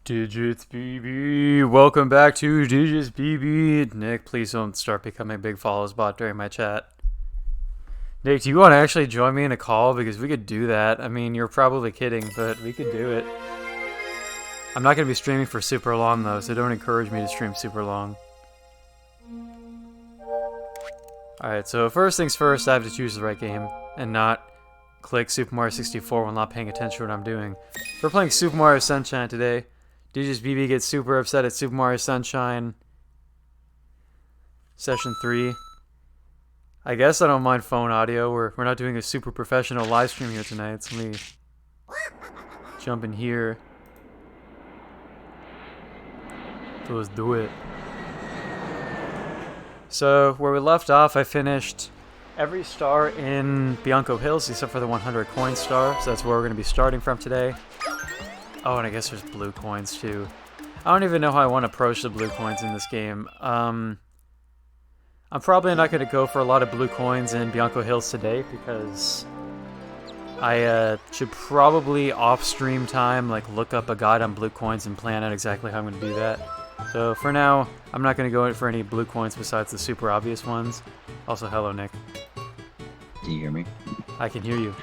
Digitsbby, welcome back to Digitsbby. Nick, please don't start becoming a big follows bot during my chat. Nick, do you want to actually join me in a call? Because we could do that. I mean, you're probably kidding, but we could do it. I'm not going to be streaming for super long, though, so don't encourage me to stream super long. Alright, so first things first, I have to choose the right game, and not click Super Mario 64 while not paying attention to what I'm doing. We're playing Super Mario Sunshine today. Digitsbby gets super upset at Super Mario Sunshine Session 3. I guess I don't mind phone audio. We're not doing a super professional live stream here tonight, so let me jump in here. So let's do it. So, where we left off, I finished every star in Bianco Hills except for the 100 coin star, so that's where we're going to be starting from today. Oh, and I guess there's blue coins too. I don't even know how I want to approach the blue coins in this game. I'm probably not going to go for a lot of blue coins in Bianco Hills today because I should probably off-stream time look up a guide on blue coins and plan out exactly how I'm going to do that. So for now, I'm not going to go in for any blue coins besides the super obvious ones. Also, hello, Nick. Can you hear me? I can hear you.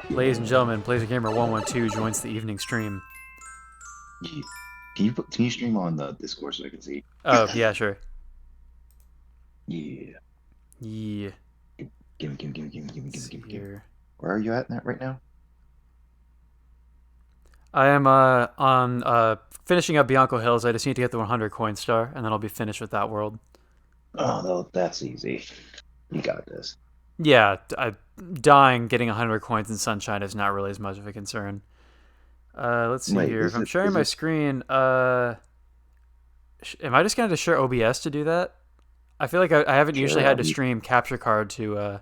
Ladies and gentlemen, PlaysAGamer112 joins the evening stream. Can you stream on the Discord so I can see? Oh, yeah, sure. Yeah. Yeah. Give me. Here. Where are you at right now? I am on finishing up Bianco Hills. I just need to get the 100 coin star, and then I'll be finished with that world. Oh, no, that's easy. You got this. Yeah, dying getting 100 coins in Sunshine is not really as much of a concern. Let's see here. If I'm sharing my screen, am I just going to share OBS to do that? I feel like I haven't usually had to stream capture card to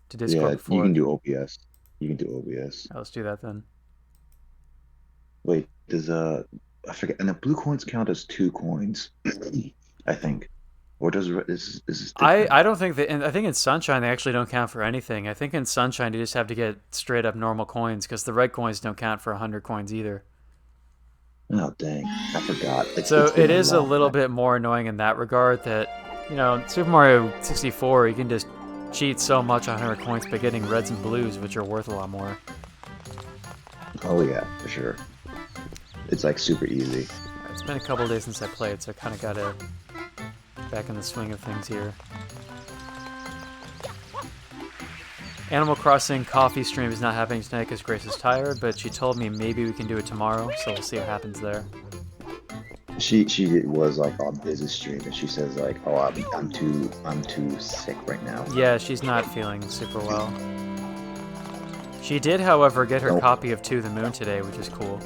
Discord before. You can do OBS. You can do OBS. Let's do that then. Wait, does I forget? And the blue coins count as 2 coins, I think. Or does is this different? I don't think that. I think in Sunshine they actually don't count for anything. I think in Sunshine you just have to get straight up normal coins because the red coins don't count for 100 coins either. Oh dang, I forgot. So it is a little bit more annoying in that regard that, you know, Super Mario 64 you can just cheat so much on 100 coins by getting reds and blues, which are worth a lot more. Oh yeah, for sure. It's like super easy. It's been a couple days since I played, so I kind of got to back in the swing of things here. Animal Crossing coffee stream is not happening tonight because Grace is tired, but she told me maybe we can do it tomorrow, so we'll see what happens there. She was like on business stream and she says like, oh, I'm too sick right now. Yeah, she's not feeling super well. She did, however, get her copy of To the Moon today, which is cool.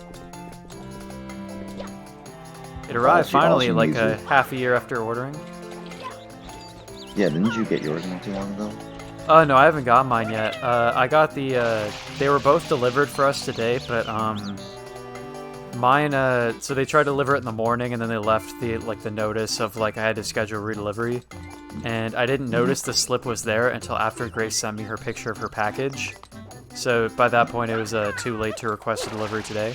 It arrived finally like a half a year after ordering. Yeah, didn't you get yours not too long ago? No, I haven't got mine yet. I got the, they were both delivered for us today, but, mine, so they tried to deliver it in the morning, and then they left the notice of, I had to schedule redelivery, and I didn't notice the slip was there until after Grace sent me her picture of her package, so by that point it was, too late to request a delivery today,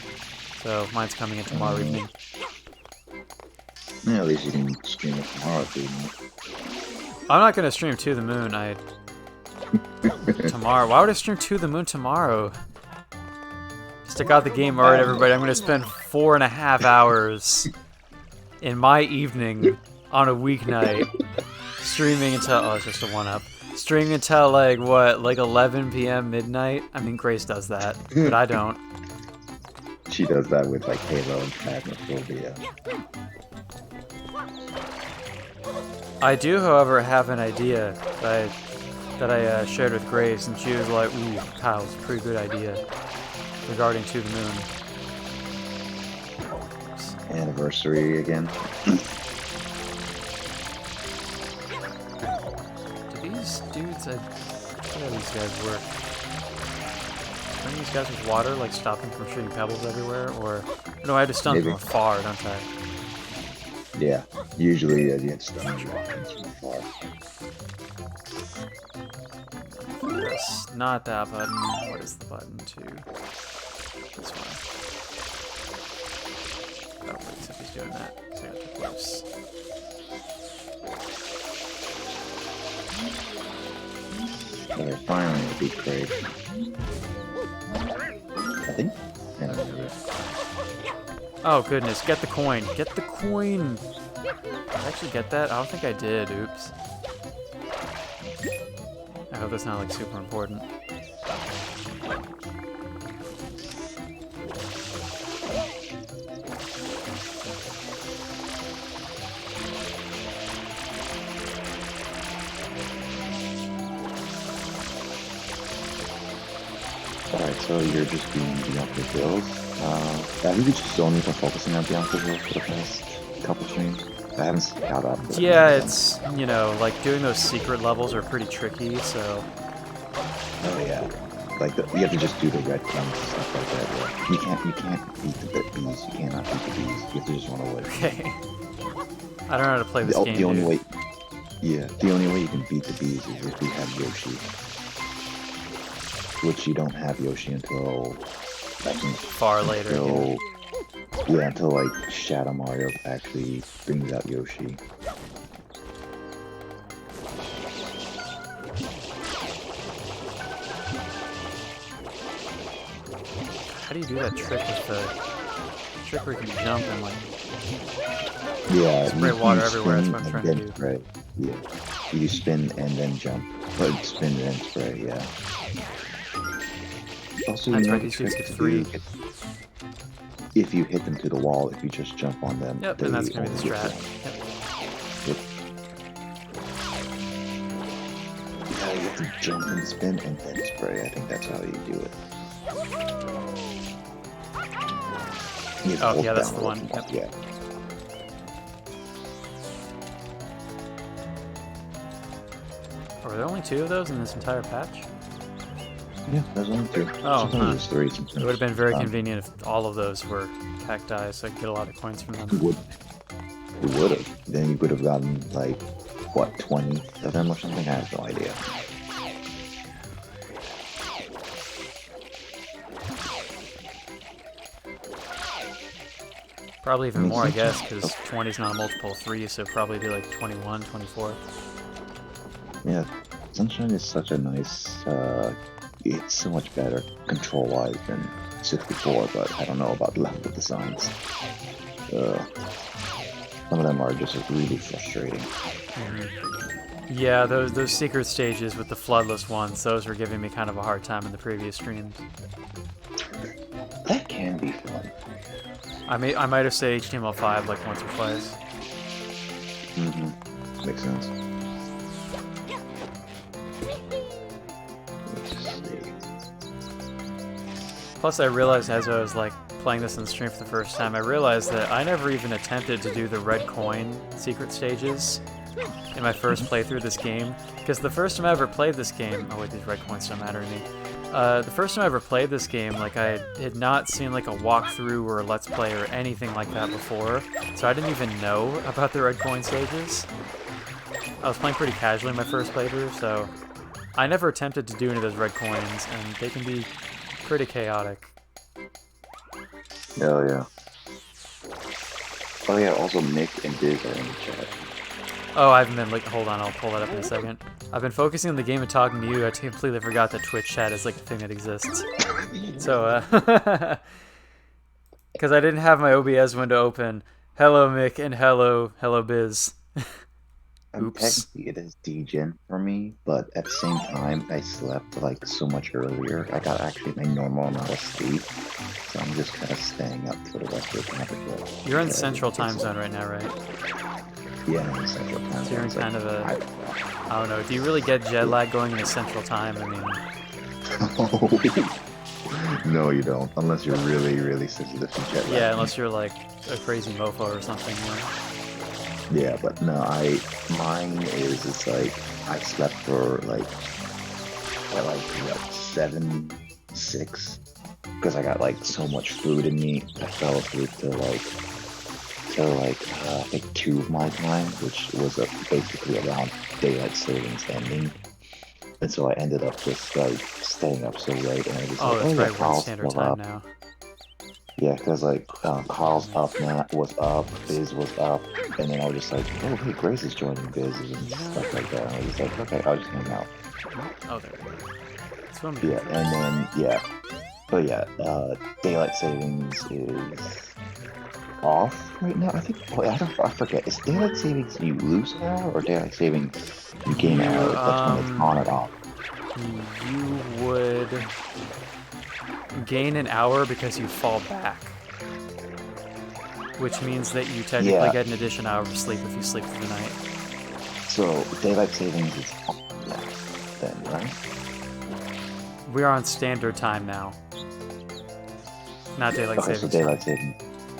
so mine's coming in tomorrow evening. Yeah, at least you can stream it tomorrow, too. I'm not gonna stream To the Moon, tomorrow. Why would I stream To the Moon tomorrow? Stick out the game. Alright, everybody, I'm going to spend 4.5 hours in my evening on a weeknight streaming until... Oh, it's just a 1-up. Streaming until, 11 p.m. midnight? I mean, Grace does that, but I don't. She does that with, Halo and Phasmophobia. I do, however, have an idea that I shared with Grace, and she was like, ooh, Kyle, it's a pretty good idea regarding To the Moon. Anniversary again. Do these dudes, how do these guys work? Are these guys with water, stop them from shooting pebbles everywhere, or... No, I have to stun them from afar, don't I? Yeah, usually you have to stun your offense from far. Press not that button. What is the button to this one? Oh, wait, except he's doing that. So I got the close. They're finally a beat Craig. I think. Yeah. Oh goodness, get the coin. Get the coin! Did I actually get that? I don't think I did. Oops. I hope that's not like super important. Alright, so you're just doing Bianca Hills. I think you just only been focusing on Bianca Hills for the past couple streams. I haven't seen how that. Yeah, it's, you know, like doing those secret levels are pretty tricky, so. Oh yeah, like you have to just do the red coins and stuff like that. Yeah. You can't beat the bees. You cannot beat the bees. You have to just run away. Okay. I don't know how to play this game. The only way, yeah, the only way you can beat the bees is if you have Yoshi, which you don't have Yoshi until I think far later. Yeah, until like Shadow Mario actually brings out Yoshi. How do you do that trick with the trick where you can jump and like spray water everywhere? That's what I'm trying to do. Spray. Yeah, you spin and then jump, but spin and then spray. Yeah. Also, that's you know right. These dudes get free. If you hit them to the wall, if you just jump on them. Yep, and that's gonna be the strat. Yep. Yeah, you have to jump and spin and then spray. I think that's how you do it. Oh, yeah, that's the one. Yep. Yeah. Are there only 2 of those in this entire patch? Yeah, there's only 2. Oh, sometimes there's 3. Sometimes. It would have been very convenient if all of those were cacti, so I could get a lot of coins from them. It would have. Then you would have gotten, like, what, 20 of them or something? I have no idea. Probably even more, I guess, because 20 is not a multiple of 3, so probably be like 21, 24. Yeah, Sunshine is such a nice, it's so much better control-wise than 64, but I don't know about level designs. Some of them are just really frustrating. Mm-hmm. Yeah, those secret stages with the floodless ones, those were giving me kind of a hard time in the previous streams. That can be fun. I might have said HTML5 like once or twice. Mm-hmm. Makes sense. Let's see. Plus, I realized as I was like playing this on stream for the first time, I realized that I never even attempted to do the red coin secret stages in my first playthrough of this game. Because the first time I ever played this game, oh wait, these red coins don't matter to me. The first time I ever played this game, like I had not seen like a walkthrough or a let's play or anything like that before, so I didn't even know about the red coin stages. I was playing pretty casually in my first playthrough, so I never attempted to do any of those red coins, and they can be pretty chaotic. Oh yeah. Oh yeah, also Nick and Biz are in the chat. Oh, I haven't been like, hold on, I'll pull that up in a second. I've been focusing on the game and talking to you. I completely forgot that Twitch chat is like the thing that exists. So, because I didn't have my OBS window open. Hello, Mick, and hello Biz. Oops. Technically, it is degen for me, but at the same time, I slept like so much earlier. I got actually my normal amount of sleep, so I'm just kind of staying up for the rest of the time. You're in Central Time Zone right now, right? Yeah, I'm in Central Time Zone. So you're in kind of a, I don't know, do you really get jet lag going into Central Time? I mean... No, you don't, unless you're really, really sensitive to jet lag. Yeah, unless you're like a crazy mofo or something, Yeah, but no, mine is, it's like, I slept for like, what, 7, 6, because I got like so much food in me. I fell asleep till I think 2 of my time, which was basically around daylight savings ending. And so I ended up just like staying up so late, and I was Oh, like, that's oh yeah, right. We're in Carl's standard still time up. now. Yeah, because like Carl's Damn up now was up, Biz was up, and then I was just like, oh hey, Grace is joining Biz and stuff like that. And I was just like, okay, I'll just hang out. Oh, there we go. That's what I'm Yeah, here for. and then yeah, but yeah, daylight savings is off right now. I think. Oh, I forget. Is daylight savings you lose an hour or daylight savings you gain an You, hour? That's when it's on and off. you would gain an hour because you fall back, which means that you technically Yeah. get an additional hour of sleep if you sleep through the night. So daylight savings is off then, right? We are on standard time now, not daylight Okay, so savings daylight time. savings.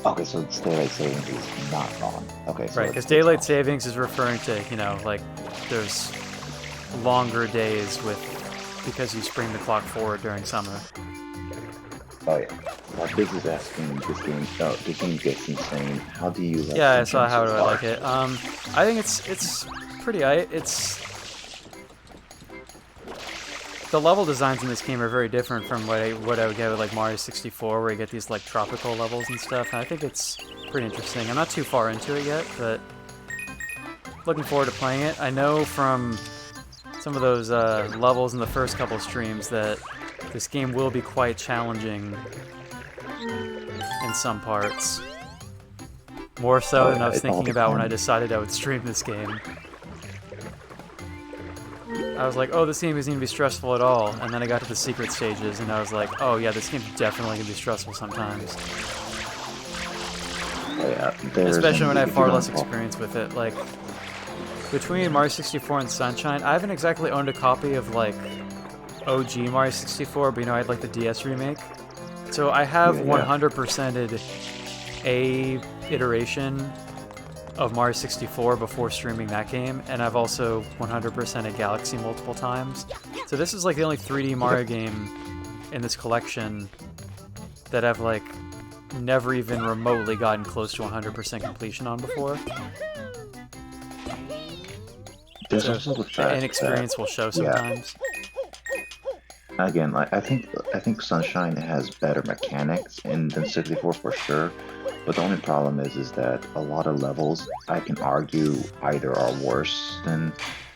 Okay, so daylight savings is not on. Okay, so Right, because it's daylight off. savings is referring to, like there's longer days because you spring the clock forward during summer. Oh yeah. This is asking this game. Oh, the game gets insane. How do you like Yeah, I saw Sunshine how so do I far? like it. I think it's pretty. It's the level designs in this game are very different from what I would get with like Mario 64, where you get these like tropical levels and stuff. And I think it's pretty interesting. I'm not too far into it yet, but looking forward to playing it. I know from some of those levels in the first couple streams that this game will be quite challenging in some parts. More so Oh than I yeah, was it all thinking about when I depends. decided I would stream this game. I was like, oh, this game isn't going to be stressful at all. And then I got to the secret stages, and I was like, oh yeah, this game's definitely going to be stressful sometimes. Oh yeah, there's Especially when I have if you far don't less fall. experience with it. Like, between Mario 64 and Sunshine, I haven't exactly owned a copy of, like, OG Mario 64, but I had, like, the DS remake. So I have Yeah, yeah. 100%ed a iteration of Mario 64 before streaming that game, and I've also 100%ed Galaxy multiple times. So this is, like, the only 3D Mario game in this collection that I've, like, never even remotely gotten close to 100% completion on before. There's So also the the fact that inexperience will show yeah, sometimes. again, like I think Sunshine has better mechanics in than 64 for sure. But the only problem is that a lot of levels I can argue either are worse than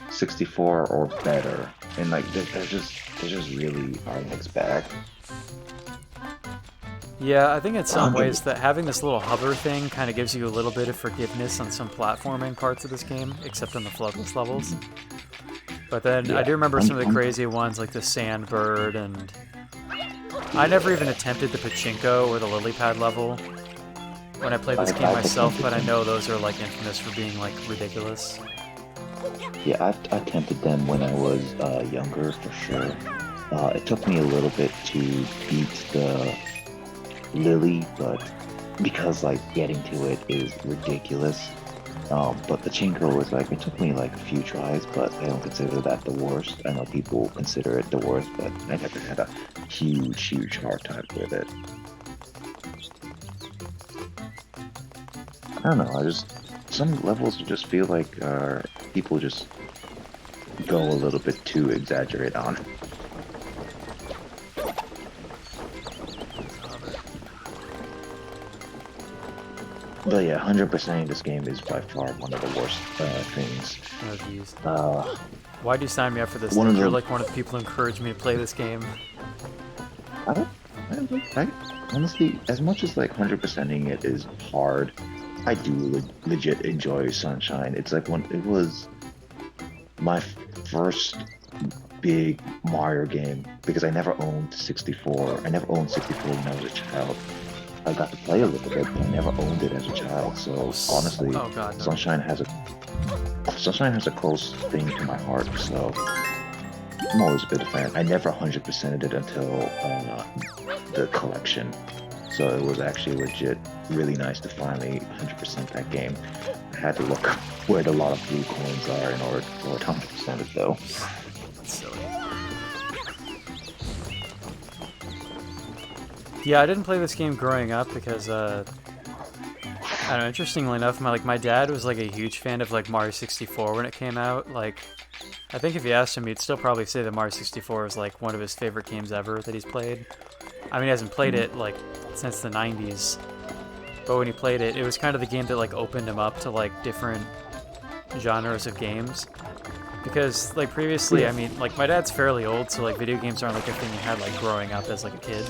64 or better, and like they're just really are a mixed bag. Yeah, I think in some I'm ways that having this little hover thing kind of gives you a little bit of forgiveness on some platforming parts of this game, except on the floodless levels. But then I yeah, do remember I'm, some of the I'm crazy ones like the Sandbird, and I never even attempted the Pachinko or the lily pad level when I played this game I've myself, attempted but I them. know those are like infamous for being like ridiculous. Yeah, I attempted them when I was younger for sure. It took me a little bit to beat the Lily, but because like getting to it is ridiculous. But the Chinko was like it took me like a few tries, but I don't consider that the worst. I know people consider it the worst, but I never had a huge hard time with it. I don't know. I just some levels you just feel like people just go a little bit too exaggerate on. But yeah, 100% this game is by far one of the worst things. Oh jeez. Uh, Why'd you sign me up for this one thing? of You're the like one of the people who encouraged me to play this game. I don't, I honestly, as much as like 100%ing it is hard, I do legit enjoy Sunshine. It's like when it was my first big Mario game because I never owned 64. I never owned 64 when I was a child. I got to play a little bit, but I never owned it as a child. So honestly, Oh god, no. Sunshine has a close thing to my heart. So I'm always a bit of a fan. I never 100%ed it until the collection. So it was actually legit really nice to finally 100% that game. I had to look where the lot of blue coins are in order for it 100% it though. That's silly. Yeah, I didn't play this game growing up because, I don't know, interestingly enough, my dad was like a huge fan of like Mario 64 when it came out. Like, I think if you asked him, he'd still probably say that Mario 64 is like one of his favorite games ever that he's played. I mean, he hasn't played it like since the 90s, but when he played it, it was kind of the game that like opened him up to like different genres of games. Because like previously, I mean, like my dad's fairly old, so like video games aren't like a thing he had like growing up as like a kid.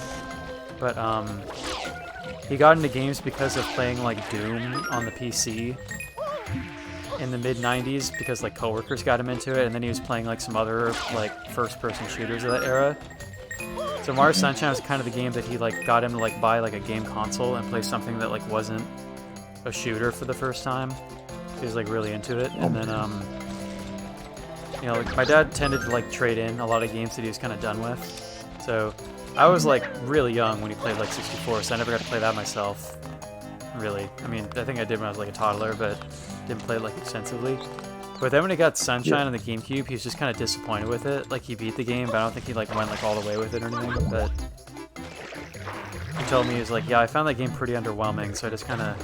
But he got into games because of playing like Doom on the PC in the mid 90s because like coworkers got him into it, and then he was playing like some other like first person shooters of that era. So Mario Sunshine was kind of the game that he like got him to like buy like a game console and play something that like wasn't a shooter for the first time. He was like really into it, and then you know, like my dad tended to like trade in a lot of games that he was kind of done with. So I was like really young when he played like 64, so I never got to play that myself. Really, I mean, I think I did when I was like a toddler, but didn't play it like extensively. But then when he got Sunshine on the GameCube, he was just kind of disappointed with it. Like he beat the game, but I don't think he like went like all the way with it or anything. But he told me, he was like, yeah, I found that game pretty underwhelming, so I just kind of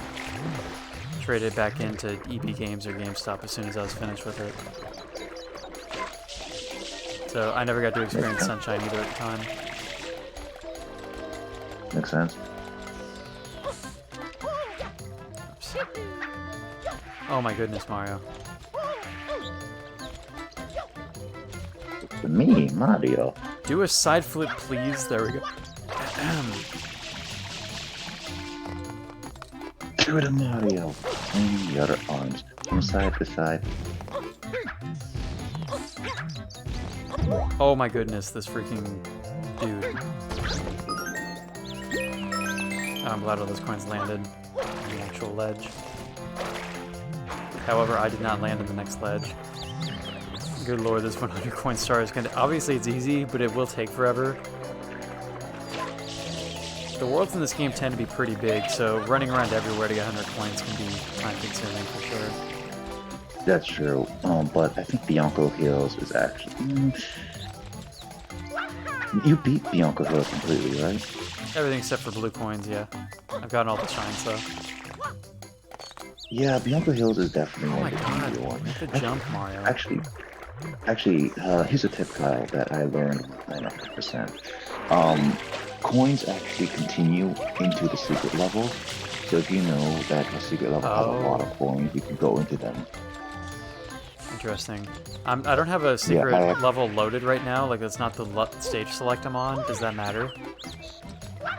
traded back into EB Games or GameStop as soon as I was finished with it. So I never got to experience Sunshine either at the time. Makes sense. Oops. Oh my goodness, Mario. To me, Mario. Do a side flip, please. There we go. Do it, Mario. Swing the other arms from side to side. Oh my goodness, this freaking dude. Oh, I'm glad all those coins landed on the actual ledge. However, I did not land on the next ledge. Good lord, this 100 coin star is gonna... Obviously it's easy, but it will take forever. The worlds in this game tend to be pretty big, so running around everywhere to get 100 coins can be time consuming for sure. That's true. But I think Bianco Hills is actually... You beat Bianco Hills completely, right? Everything except for blue coins, yeah. I've gotten all the shines though. Yeah, Bianco Hills is definitely one of the easier ones. Make the jump, Mario. Actually, here's a tip, Kyle, that I learned 100%. Coins actually continue into the secret levels. So if you know that a secret level has a lot of coins, you can go into them. Interesting. I don't have a secret level loaded right now. Like, that's not the stage select I'm on. Does that matter?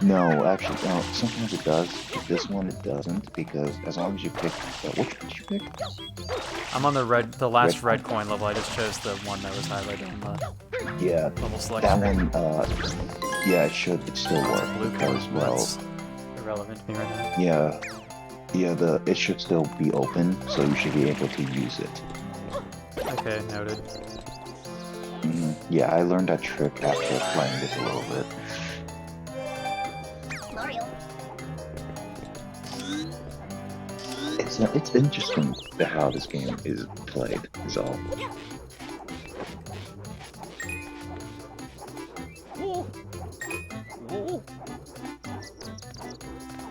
No, actually, sometimes it does. With this one, it doesn't, because as long as you pick... which one did you pick? I'm on the last red coin level. I just chose the one that was highlighted on the level select screen. That one, yeah, it still work, Blue because, coin. well... That's irrelevant to me right now. Yeah, it should still be open, so you should be able to use it. Okay, noted. Yeah, I learned that trick after playing this a little bit. It's interesting how this game is played, is all.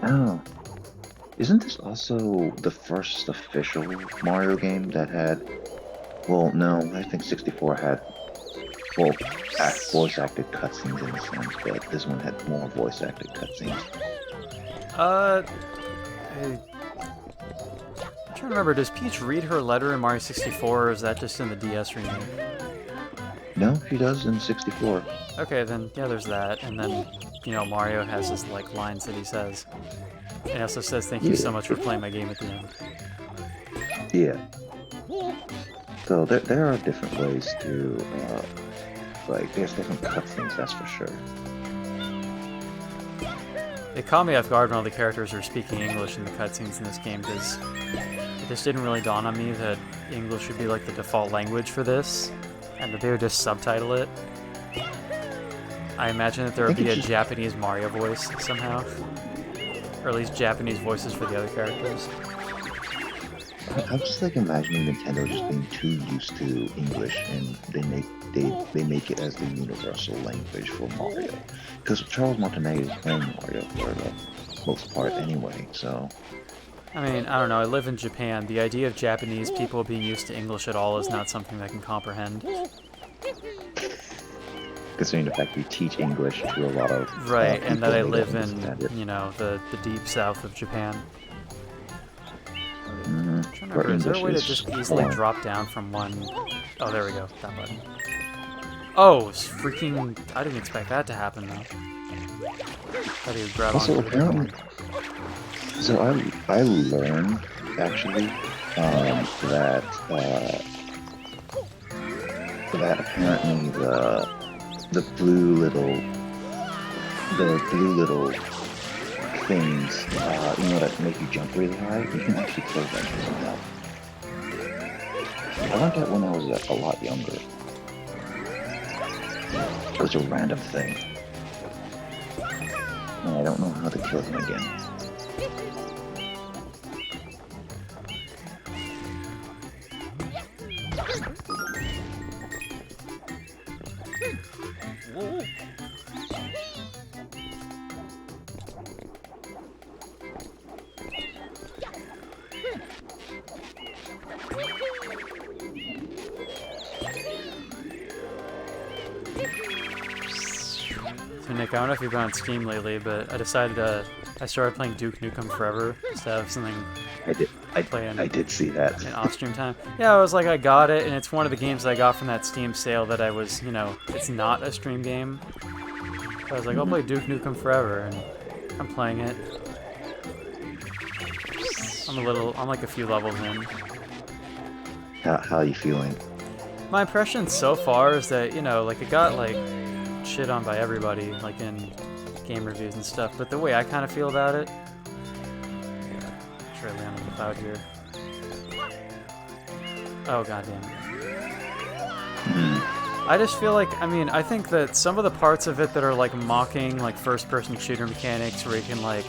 Oh. Isn't this also the first official Mario game that had... Well, no, I think 64 had voice-acted cutscenes in a sense, but this one had more voice-acted cutscenes. I'm trying to remember, does Peach read her letter in Mario 64, or is that just in the DS remake? No, she does in 64. Okay, then, yeah, there's that, and then, you know, Mario has his, like, lines that he says. And he also says, thank you so much for playing my game at the end. Yeah. So there are different ways to, there's different cutscenes, that's for sure. It caught me off guard when all the characters were speaking English in the cutscenes in this game, because it just didn't really dawn on me that English would be like the default language for this, and that they would just subtitle it. I imagine that there would be a Japanese Mario voice somehow, or at least Japanese voices for the other characters. I'm just like imagining Nintendo just being too used to English, and they make it as the universal language for Mario. Because Charles Martinet is playing Mario for the most part anyway, so I mean, I don't know, I live in Japan. The idea of Japanese people being used to English at all is not something I can comprehend. Considering the fact we teach English to a lot of Right, people, and that I they live don't in, understand it. you know, the deep south of Japan. I'm trying to Our remember, is there a English way to is just easily foreign. drop down from one... Oh, there we go, that button. Oh, it's freaking... I didn't expect that to happen, though. Thought he would grab Also, onto a different apparently, one. so I learned actually that that apparently the blue little things, you know, that make you jump really high, you can actually kill them somehow. I learned that when I was a lot younger. It was a random thing. And I don't know how to kill them again. So Nick, I don't know if you've been on Steam lately, but I decided I started playing Duke Nukem Forever instead of something I did see that. in off-stream time. Yeah, I was like, I got it, and it's one of the games I got from that Steam sale that I was, you know, it's not a stream game. So I was like, I'll play Duke Nukem Forever, and I'm playing it. I'm like a few levels in. How are you feeling? My impression so far is that, you know, like it got like shit on by everybody, like in game reviews and stuff, but the way I kind of feel about it... Try to land on the cloud here. Oh, goddamn. I just feel like, I mean, I think that some of the parts of it that are like mocking like first-person shooter mechanics where you can like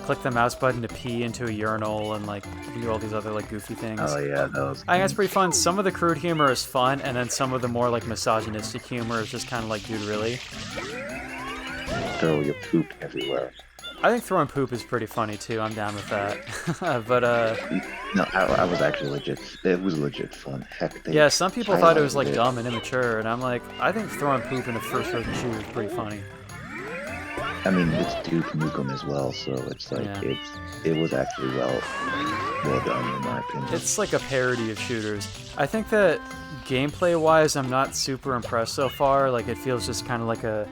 click the mouse button to pee into a urinal and like you can do all these other like goofy things. Oh yeah, those. I think that's pretty fun. Some of the crude humor is fun, and then some of the more like misogynistic humor is just kind of like, dude, really? Throw your poop everywhere. I think throwing poop is pretty funny too. I'm down with that. But No, I was actually legit. It was legit fun. Heck, they yeah, some people thought it was like highlighted dumb and immature, and I'm like, I think throwing poop in a first-person shooter is pretty funny. I mean, it's Duke Nukem as well, so it's like Yeah. it was actually well done in my opinion. It's like a parody of shooters. I think that gameplay-wise, I'm not super impressed so far. Like, it feels just kind of like a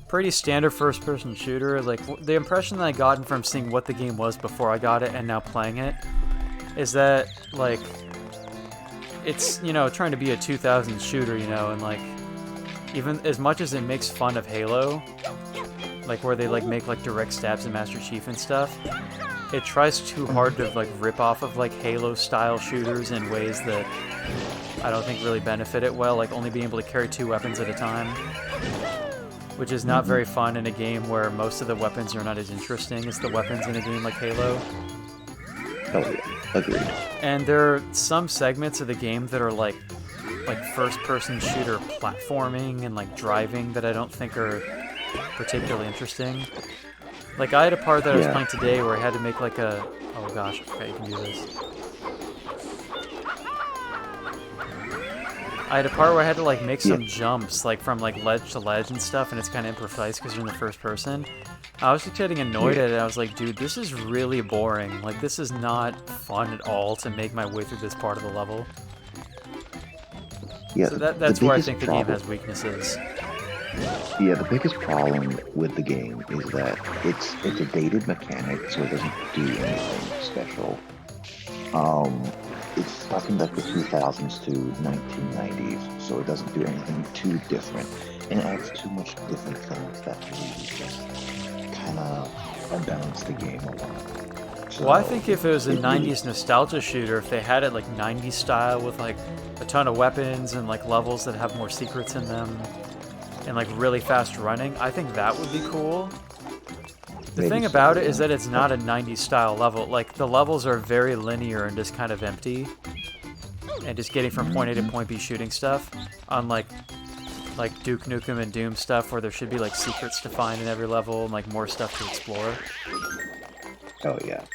pretty standard first-person shooter. Like, the impression that I gotten from seeing what the game was before I got it and now playing it is that, like, it's, you know, trying to be a 2000s shooter, you know, and, like, even as much as it makes fun of Halo, like, where they, like, make, like, direct stabs at Master Chief and stuff, it tries too hard to, like, rip off of, like, Halo-style shooters in ways that I don't think really benefit it well, like, only being able to carry 2 weapons at a time, which is not very fun in a game where most of the weapons are not as interesting as the weapons in a game like Halo. Oh yeah, agreed. And there are some segments of the game that are like first-person shooter platforming and like driving that I don't think are particularly interesting. Like I had a part that I was playing today where I had to make like a... Oh gosh, I forgot you can do this. I had a part where I had to like make some jumps like from like ledge to ledge and stuff, and it's kind of imprecise because you're in the first person. I was just getting annoyed at it. I was like, dude, this is really boring. Like, this is not fun at all to make my way through this part of the level. Yeah, so that's where I think the game has weaknesses. Yeah, the biggest problem with the game is that it's a dated mechanic, so it doesn't do anything special. It's stuck in like the 2000s to 1990s, so it doesn't do anything too different, and it adds too much different things that really just kind of unbalance the game a lot. So well, I think if it was a 90s nostalgia shooter, if they had it like 90s style with like a ton of weapons and like levels that have more secrets in them and like really fast running, I think that would be cool. The thing about it is that it's not a 90s style level. Like, the levels are very linear and just kind of empty. And just getting from point A to point B shooting stuff. Unlike like Duke Nukem and Doom stuff where there should be like secrets to find in every level and like more stuff to explore. Oh yeah,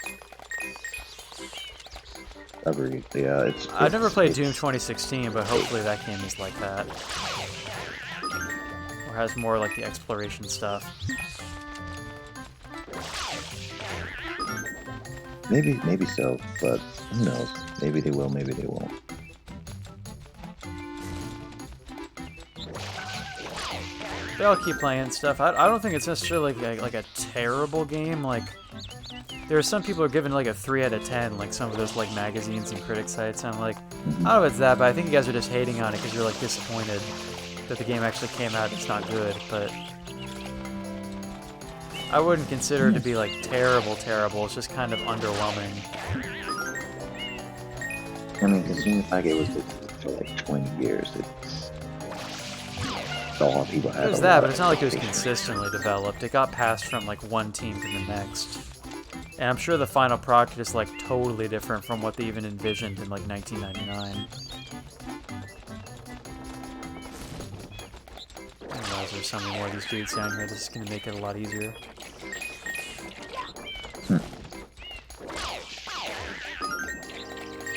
agreed. Yeah, I've never played Doom 2016, but hopefully that game is like that. Or has more like the exploration stuff. Maybe so, but who knows? Maybe they will, maybe they won't. They all keep playing stuff. I don't think it's necessarily like a terrible game. Like, there are some people who are giving like a 3 out of 10, like some of those like magazines and critic sites. I'm like, I don't know if it's that, but I think you guys are just hating on it because you're like disappointed that the game actually came out. It's not good, but I wouldn't consider it to be like terrible. It's just kind of underwhelming. I mean, considering the fact it was for like 20 years, it's a lot of people have. There's that, but it's not like it was consistently developed. It got passed from like one team to the next. And I'm sure the final product is like totally different from what they even envisioned in like 1999. I realize there's so many more of these dudes down here. This is going to make it a lot easier.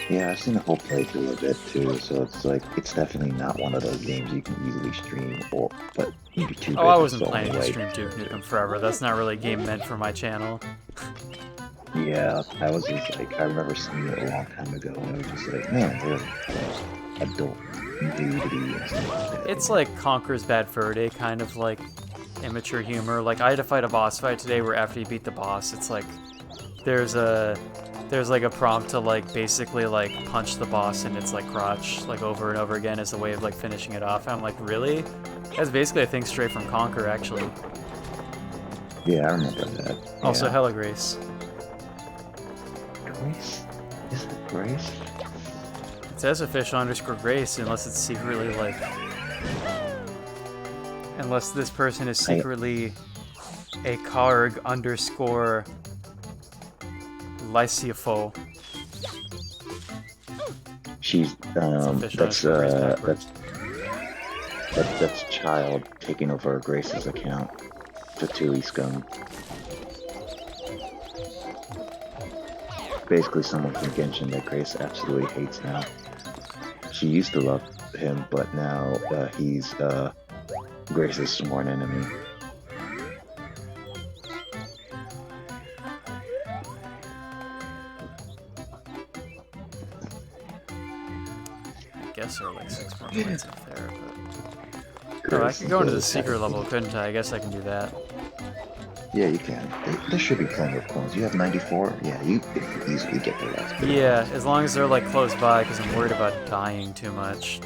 Yeah, I've seen the whole playthrough of it too, so it's like it's definitely not one of those games you can easily stream, or but maybe too. Oh, I wasn't planning to stream Duke Nukem Forever. That's not really a game meant for my channel. Yeah, I was just like, I remember seeing it a long time ago, and I was just like, man, really, like, adult nudity and stuff like that. It's like Conker's Bad Fur Day, kind of like immature humor. Like, I had to fight a boss fight today where after you beat the boss, it's like there's like a prompt to like basically like punch the boss in its like crotch like over and over again as a way of like finishing it off. And I'm like, really? That's basically a thing straight from Conker, actually. Yeah, I remember that. Also, yeah. Hella Grace. Grace? Is it Grace? It says official_Grace unless it's secretly like... Unless this person is secretly a Karg_ Lysiofo. She's that's Child taking over Grace's account. Fatui scum. Basically someone from Genshin that Grace absolutely hates now. She used to love him, but now he's Grace's sworn enemy. I guess there are like 6 more points up there, but... Oh, I could go into the secret level, couldn't I? I guess I can do that. Yeah, you can. There should be plenty of coins. You have 94? Yeah, you can easily get the rest. Yeah, as long as they're like close by, because I'm worried about dying too much.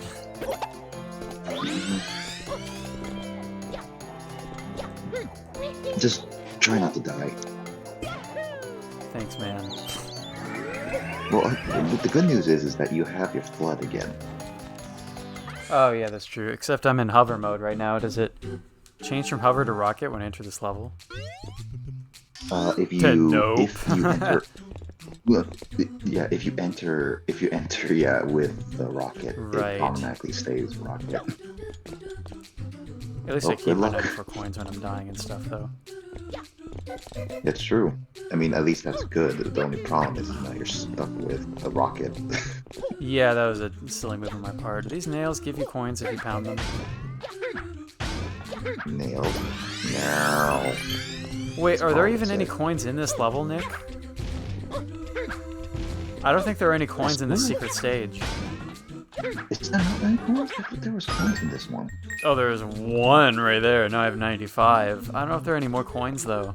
Just try not to die. Thanks, man. Well, the good news is that you have your flood again. Oh yeah, that's true. Except I'm in hover mode right now. Does it change from hover to rocket when I enter this level? If you enter, well, yeah, if you enter, yeah, with the rocket, right. It automatically stays rocket. At least I keep my 94 coins when I'm dying and stuff, though. It's true. I mean, at least that's good. The only problem is now you're stuck with a rocket. Yeah, that was a silly move on my part. Do these nails give you coins if you pound them? Nailed. No. Wait, are there even any coins in this level, Nick? I don't think there are any coins in this secret stage. It's not any coins? I thought there was coins in this one. Oh, there's 1 right there. Now I have 95. I don't know if there are any more coins, though.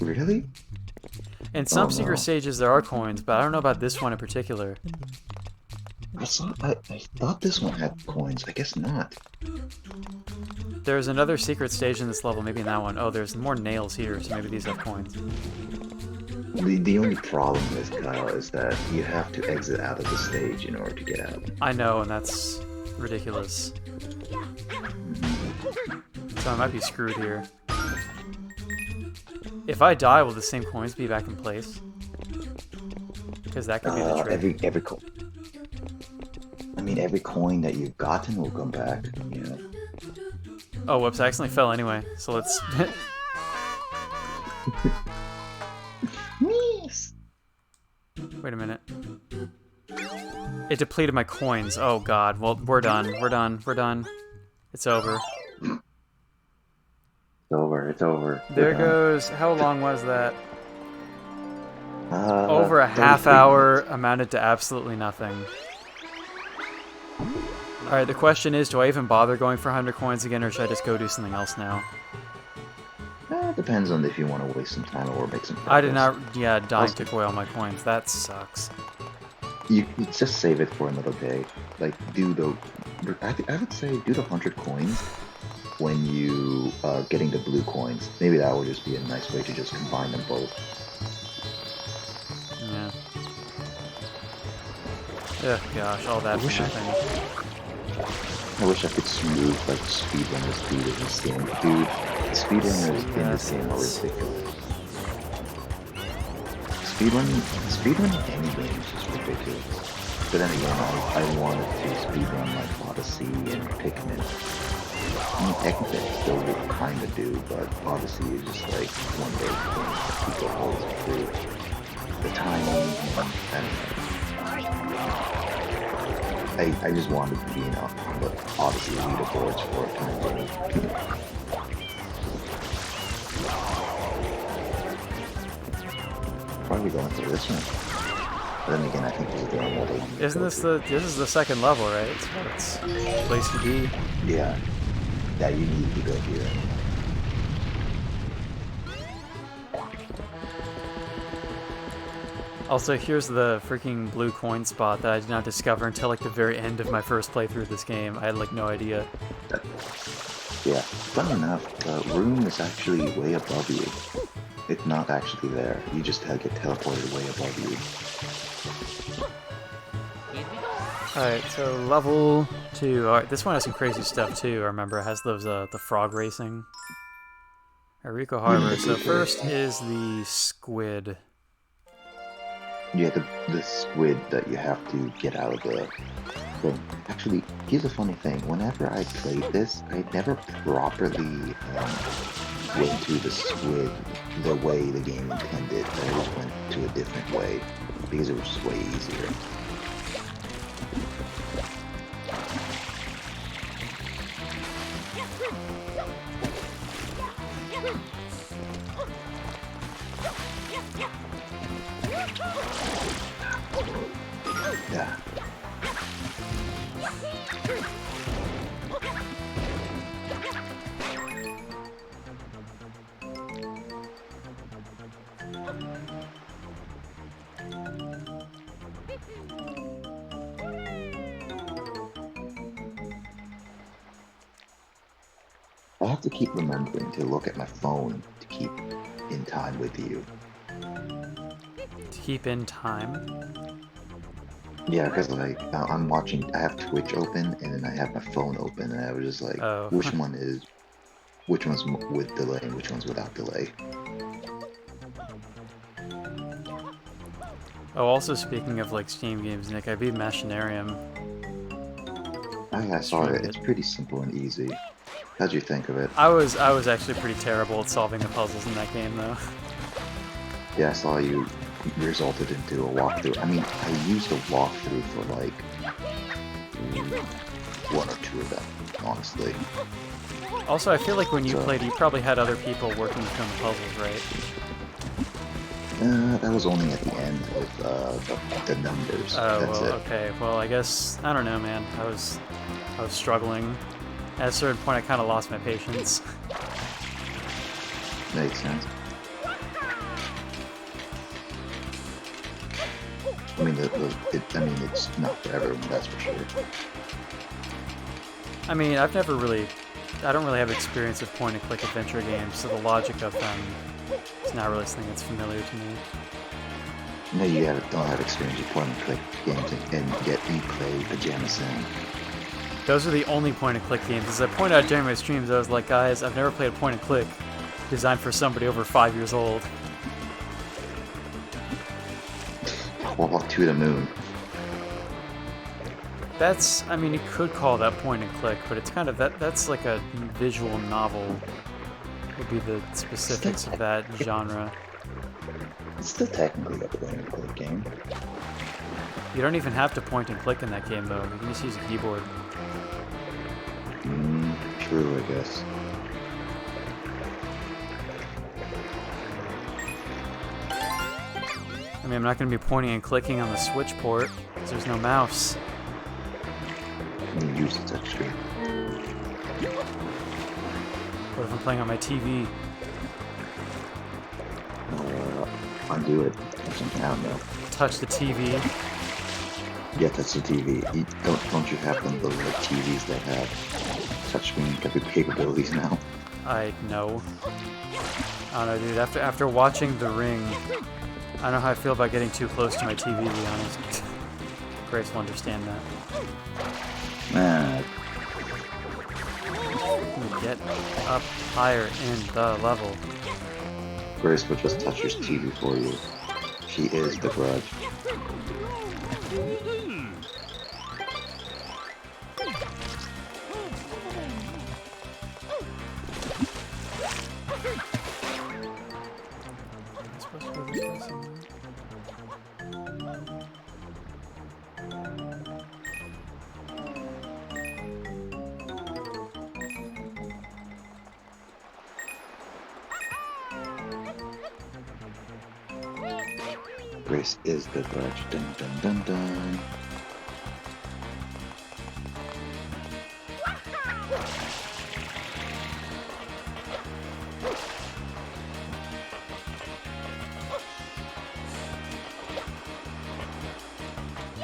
Really? In some secret stages there are coins, but I don't know about this one in particular. I thought this one had coins. I guess not. There's another secret stage in this level, maybe in that one. Oh, there's more nails here, so maybe these have coins. The only problem is, Kyle, is that you have to exit out of the stage in order to get out. I know, and that's ridiculous. So I might be screwed here. If I die, will the same coins be back in place? Because that could be the trick. Every coin. I mean, every coin that you've gotten will come back, you know. Oh, whoops, I accidentally fell anyway, so let's... Yes. Wait a minute. It depleted my coins. Oh god. Well, we're done. We're done. We're done. It's over. It's over. It's over. There goes... How long was that? Done. Over a half 33 hour, minutes. amounted to absolutely nothing. Alright, the question is, do I even bother going for 100 coins again, or should I just go do something else now? Depends on if you want to waste some time or make some progress. I did not... Yeah, dying took away all my coins. That sucks. You just save it for another day. Like, do the... I would say do the 100 coins when you getting the blue coins. Maybe that would just be a nice way to just combine them both. Yeah. Ugh, gosh, all that for nothing. I wish I could smooth like speedrunner speed in this game. Dude, the speedrunners in this game are ridiculous. Speedrunning any game is just ridiculous. But then again, I wanted to speedrun like Odyssey and Pikmin. I mean, technically I still would kinda do, but Odyssey is just like one of those things that people always do. The timing, I just wanted to be on the Odyssey leaderboards for a time being. Probably going through this one. But then again, I think this is the one that Isn't this this is the second level, right? So it's the place to be. Yeah. Yeah, you need to go here. Also, here's the freaking blue coin spot that I did not discover until like the very end of my first playthrough of this game. I had like no idea. Yeah, funny enough, the room is actually way above you. It's not actually there. You just get teleported way above you. Alright, so level 2. Alright, this one has some crazy stuff too. I remember it has those the frog racing. Rico Harbor. So first is the squid. Yeah, the squid that you have to get out of the thing. Actually, here's a funny thing. Whenever I played this, I never properly went to the squid the way the game intended. I always went to a different way because it was just way easier. Yeah. I have to keep remembering to look at my phone to keep in time with you. To keep in time? Yeah, because like I'm watching, I have Twitch open and then I have my phone open, and I was just like, which one's with delay and which one's without delay. Oh, also speaking of like Steam games, Nick, I beat Machinarium. I saw it. It's pretty simple and easy. How'd you think of it? I was actually pretty terrible at solving the puzzles in that game, though. Yeah, I saw you resulted into a walkthrough. I mean, I used a walkthrough for like one or two of them, honestly. Also, I feel like when you played, you probably had other people working on the puzzles, right? That was only at the end with the numbers. Oh, That's well, it. okay. Well, I guess, I don't know, man. I was struggling. At a certain point, I kind of lost my patience. Makes sense. I mean, it's not for everyone, that's for sure. I mean, I don't really have experience with point-and-click adventure games, so the logic of them is not really something that's familiar to me. No, you don't have experience with point-and-click games, and yet you play Pajama Sam. Those are the only point-and-click games. As I pointed out during my streams, I was like, guys, I've never played a point-and-click designed for somebody over 5 years old. Well, to the moon. That's, I mean, you could call that point-and-click, but it's kind of, that's like a visual novel. would be the specifics of that genre. It's still technically a point and click game. You don't even have to point and click in that game, though. You can just use a keyboard. True, I guess. I mean, I'm not going to be pointing and clicking on the Switch port, because there's no mouse. You use the touchscreen. What if I'm playing on my TV? Undo it or something, I don't know. Touch the TV. Yeah, touch the TV. Don't you have them, those like TVs that have touchscreen capabilities now? I know. I don't know, dude. After watching The Ring, I don't know how I feel about getting too close to my TV, to be honest. Grace will understand that. Get up higher in the level. Grace will just touch your TV for you. She is the grudge. Grace is the grudge. Dun dun dun dun.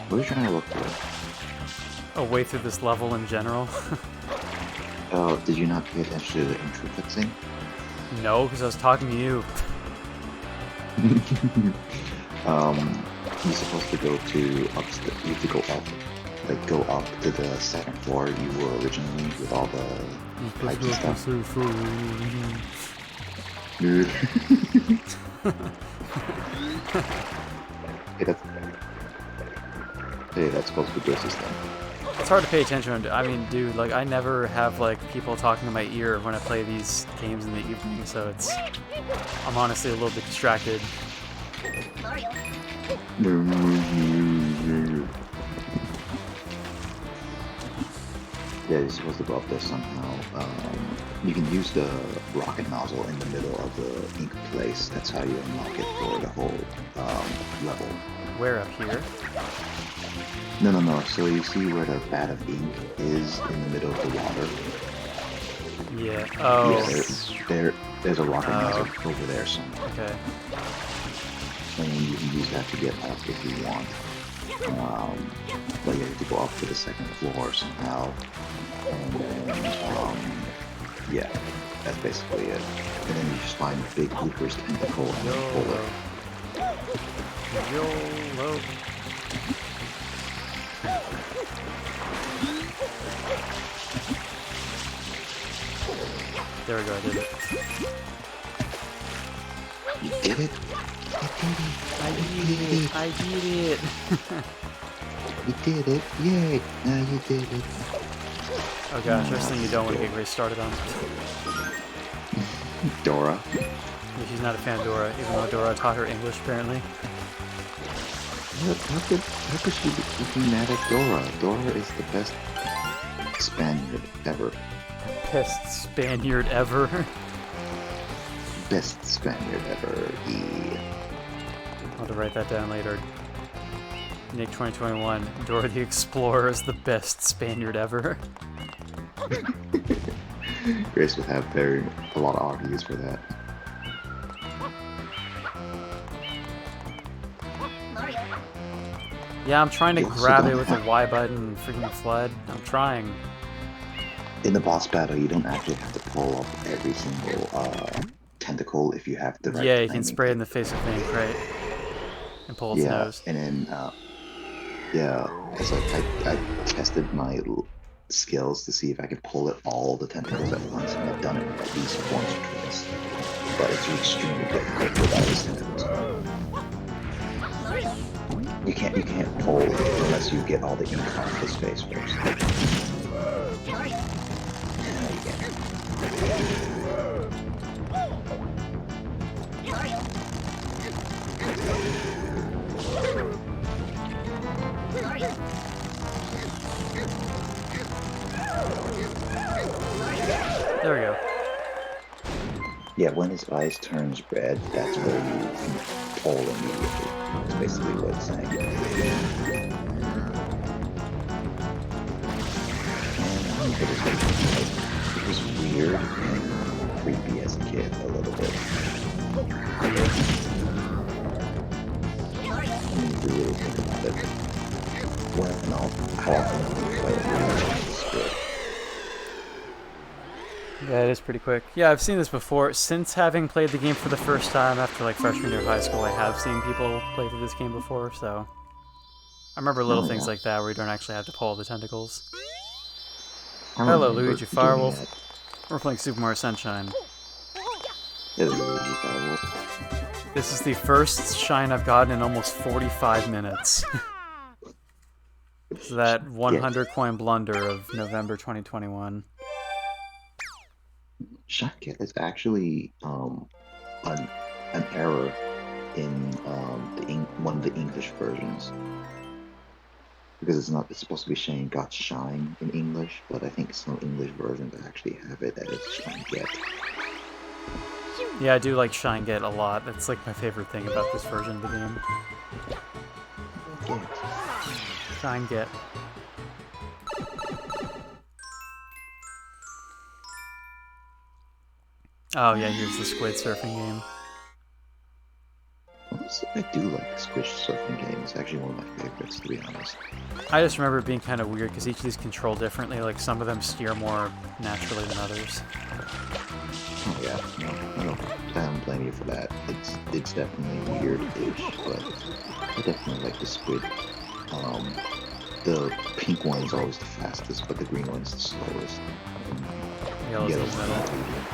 What are you trying to look for? A way through this level in general. Oh, did you not pay attention to the intro cutscene? No, because I was talking to you. You're supposed to go to upstairs. You have to go up, like go up to the second floor you were originally with all the pipes and stuff. Dude. Hey, that's supposed to be Grace's thing. It's hard to pay attention to. I mean, dude, like, I never have, like, people talking in my ear when I play these games in the evening, so it's... I'm honestly a little bit distracted. Yeah, you're supposed to go up there somehow. You can use the rocket nozzle in the middle of the ink place. That's how you unlock it for the whole level. Where, up here? No. So you see where the vat of ink is in the middle of the water? Yeah. Oh. Yeah, there's a rocket nozzle over there somewhere. Okay. And you can use that to get up if you want. But you have to go up to the second floor somehow. And then, yeah, that's basically it. And then you just find a big Looper's tentacle and then pull it. YOLO. There we go, I did it. You did it? I did it! You did it! Yay! Now you did it! Oh gosh, first thing you don't want to get Grace started on. Dora. Yeah, she's not a fan of Dora, even though Dora taught her English, apparently. How could she be mad at Dora? Dora is the best Spaniard ever. Best Spaniard ever. Best Spaniard ever. Yeah. I'll have to write that down later. Nick 2021, Dora the Explorer is the best Spaniard ever. Grace would have a lot of arguments for that. Yeah, I'm trying to grab it with the Y button and freaking flood. I'm trying. In the boss battle, you don't actually have to pull up every single tentacle if you have the right Yeah, you can spray it in the face with ink, right? And pull its nose. And then, yeah, it's like I tested my skills to see if I could pull it all the tentacles at once, and I've done it at least once or twice. But it's extremely difficult without these tentacles. You can't pull unless you get all the ink off his face first. Yeah, when his eyes turns red, that's where you pull immediately. That's basically what it's saying. And I don't know if it was like, it was weird and creepy as a kid a little bit. When you really think about it. When how often do you play it? Yeah, it is pretty quick. Yeah, I've seen this before. Since having played the game for the first time after like freshman year of high school, I have seen people play through this game before, so I remember little Oh things yeah, like that where you don't actually have to pull the tentacles. I Hello, remember Luigi doing Firewolf. that. We're playing Super Mario Sunshine. It was really terrible. This is the first shine I've gotten in almost 45 minutes. It's that Yeah, 100 coin blunder of November 2021. Shotgun is actually an an error in one of the English versions because it's supposed to be Shane got shine in English, but I think some English versions actually have it as shine get. Yeah, I do like Shine Get a lot. That's like my favorite thing about this version of the game. Get. Shine Get. Oh yeah, here's the squid surfing game. Honestly, I do like the Squish surfing game. It's actually one of my favorites, to be honest. I just remember it being kind of weird because each of these control differently. Like some of them steer more naturally than others. Oh yeah, no, I don't blame you for that. It's definitely weird-ish, but I definitely like the squid. Um, the pink one is always the fastest, but the green one's the slowest. Yellow's in the Yellow's middle. medium.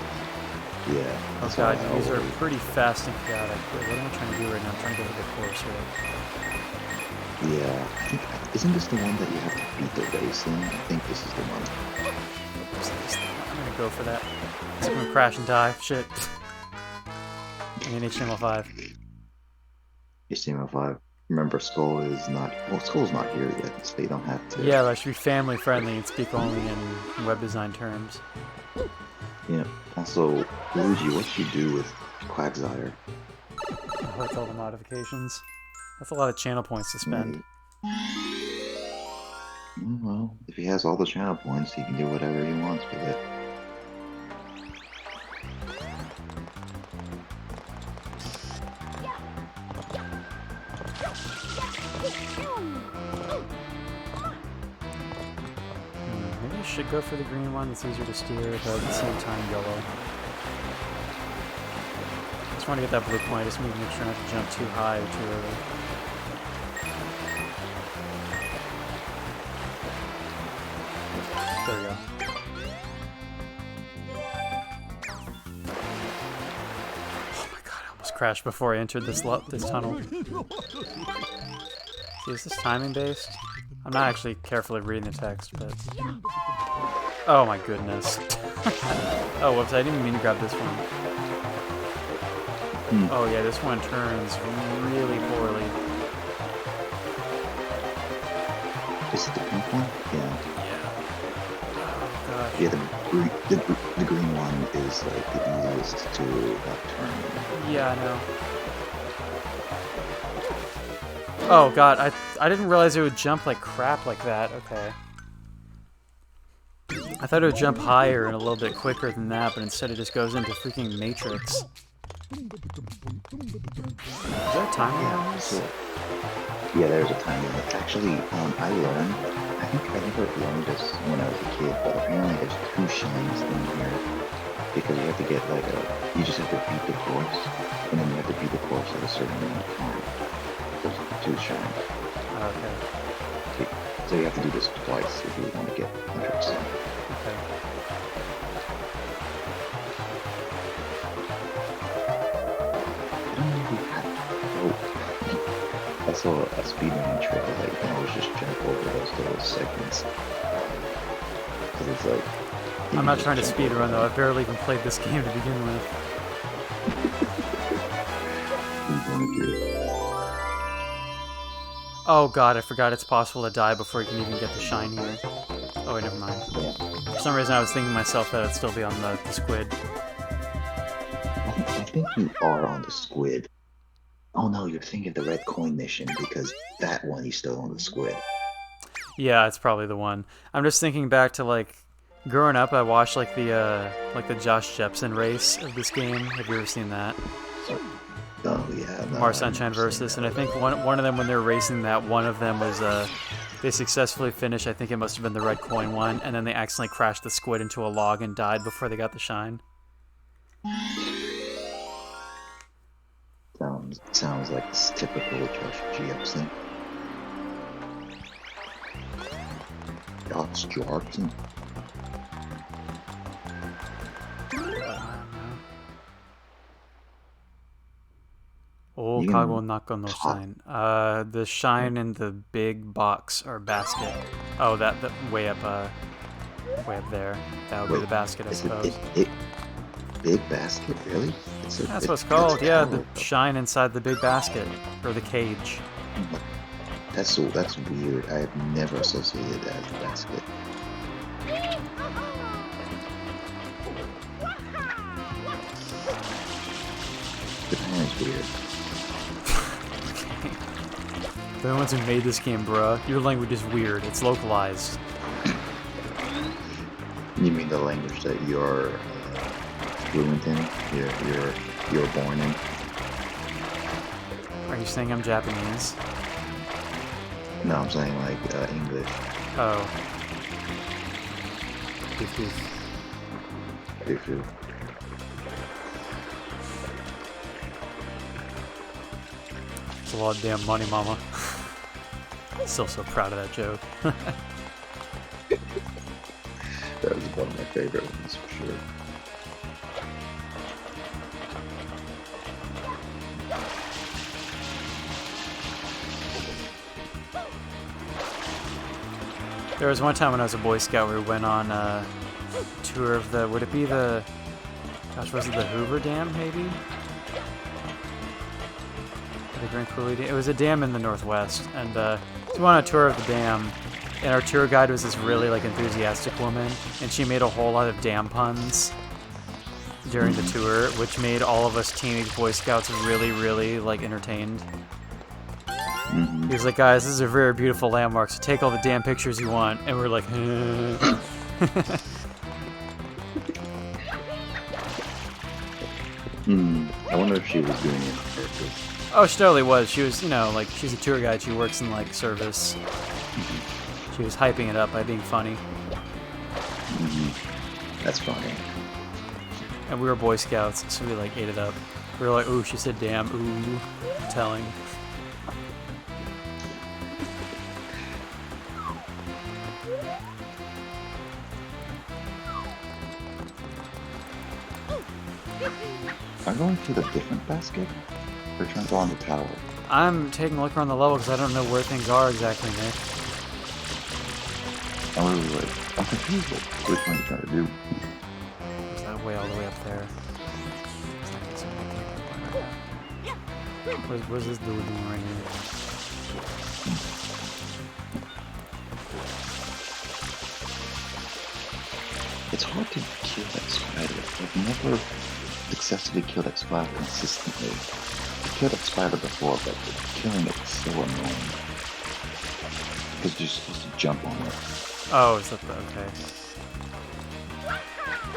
Yeah. Oh that's god, why I these are always- pretty fast and chaotic. Wait, what am I trying to do right now? I'm trying to get a bit closer. Yeah, I think isn't this the one that you have to beat the race in? I think this is the one. I'm gonna go for that. It's gonna crash and die. Shit. I mean HTML5. HTML5. Remember, Skull's not here yet, so they don't have to. Yeah, that should be family friendly and speak only in web design terms. Yeah. Also, Luigi, what you do with Quagsire? I like all the modifications. That's a lot of channel points to spend. Well, if he has all the channel points, he can do whatever he wants with it. Maybe I should go for the green one. It's easier to steer, but at the same time, yellow. I just want to get that blue point. I just need to make sure not to jump too high or too early. There we go. Oh my god, I almost crashed before I entered this tunnel. See, is this timing based? I'm not actually carefully reading the text, but... Oh my goodness. Oh, whoops, I didn't even mean to grab this one. Oh yeah, this one turns really poorly. Is it the pink one? Yeah. Oh god. Yeah, the green one is like the easiest to turn. Yeah, I know. Oh god, I didn't realize it would jump like crap like that. Okay. I thought it would jump higher and a little bit quicker than that, but instead it just goes into freaking Matrix. Is there a timer on this? Yeah, there's a time limit. Actually, I think I never learned this when I was a kid, but apparently there's 2 shines in here. Because you have to get you just have to beat the course, and then you have to beat the course at a certain amount of time. There's 2 shines. Okay. So you have to do this twice if you want to get 100%. Okay. I saw a speedrunning trick that you can always just jump over those little segments. Because it's like... I'm not trying to speedrun though, I barely even played this game to begin with. Oh god, I forgot it's possible to die before you can even get the shine here. Oh wait, never mind. For some reason I was thinking to myself that it'd still be on the squid. think you are on the squid. Oh no, you're thinking the red coin mission because that one he's still on the squid. Yeah, it's probably the one. I'm just thinking back to like growing up. I watched like the Josh Jepsen race of this game. Have you ever seen that? Oh yeah, no, Mars Sunshine Versus, and I think one of them when they were racing that, one of them was they successfully finished. I think it must have been the red coin one, and then they accidentally crashed the squid into a log and died before they got the shine. Sounds like this typical Josh Jepsen. Josh Jepsen. Oh, You Kago can Nako no top- shine. The shine in the big box or basket. Oh, that way up there. That would be the basket, I Is suppose. it big basket, really? That's what it's called. Yeah, the tower. shine inside the big basket or the cage. That's weird. I have never associated that as a basket. Japan is weird. They're the ones who made this game, bruh. Your language is weird. It's localized. You mean the language that you're fluent in? You're born in? Are you saying I'm Japanese? No, I'm saying like English. Oh. Oof, oof. If you. It's a lot of damn money, mama. Still so proud of that joke. That was one of my favorite ones for sure. There was one time when I was a Boy Scout where we went on a tour of the, would it be the, gosh, was it the Hoover Dam, maybe? The Grand Coulee Dam? It was a dam in the Northwest, and we went on a tour of the dam, and our tour guide was this really, like, enthusiastic woman, and she made a whole lot of dam puns during the tour, which made all of us teenage Boy Scouts really, really, like, entertained. He was like, guys, this is a very beautiful landmark, so take all the damn pictures you want. And we're like, I wonder if she was doing it on purpose. oh, she totally was. She was, you know, like, she's a tour guide. She works in, like, service. She was hyping it up by being funny. That's funny. And we were Boy Scouts, so we, like, ate it up. We were like, ooh, she said damn, ooh, telling. Am I going to the different basket? Or trying to go on the tower? I'm taking a look around the level because I don't know where things are exactly, Nick. Oh, wait. I'm confused. Which one are you trying to do? Is that way all the way up there? What's this dude doing right here? It's hard to kill that spider. I've never successfully killed that spider consistently. I killed that spider before, but killing it is so annoying. Because you're supposed to jump on it. Oh, is that the, okay.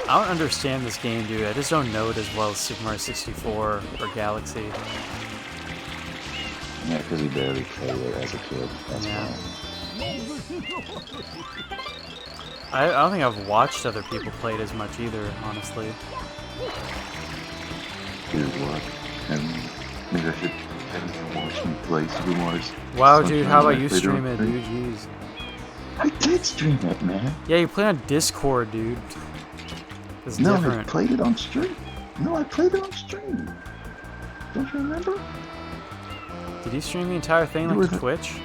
I don't understand this game, dude. I just don't know it as well as Super Mario 64 or Galaxy. Yeah, because you barely played it as a kid. That's Yeah. why. I don't think I've watched other people play it as much either, honestly. Dude, what? And maybe I should have you watch me play Super Mario. Wow, dude, how about Sunshine you later stream on. it, dude? Jeez. I did stream it, man. Yeah, you play on Discord, dude. It's No, I different. played it on stream. No, I played it on stream. Don't you remember? Did you stream the entire thing You like were to the- Twitch?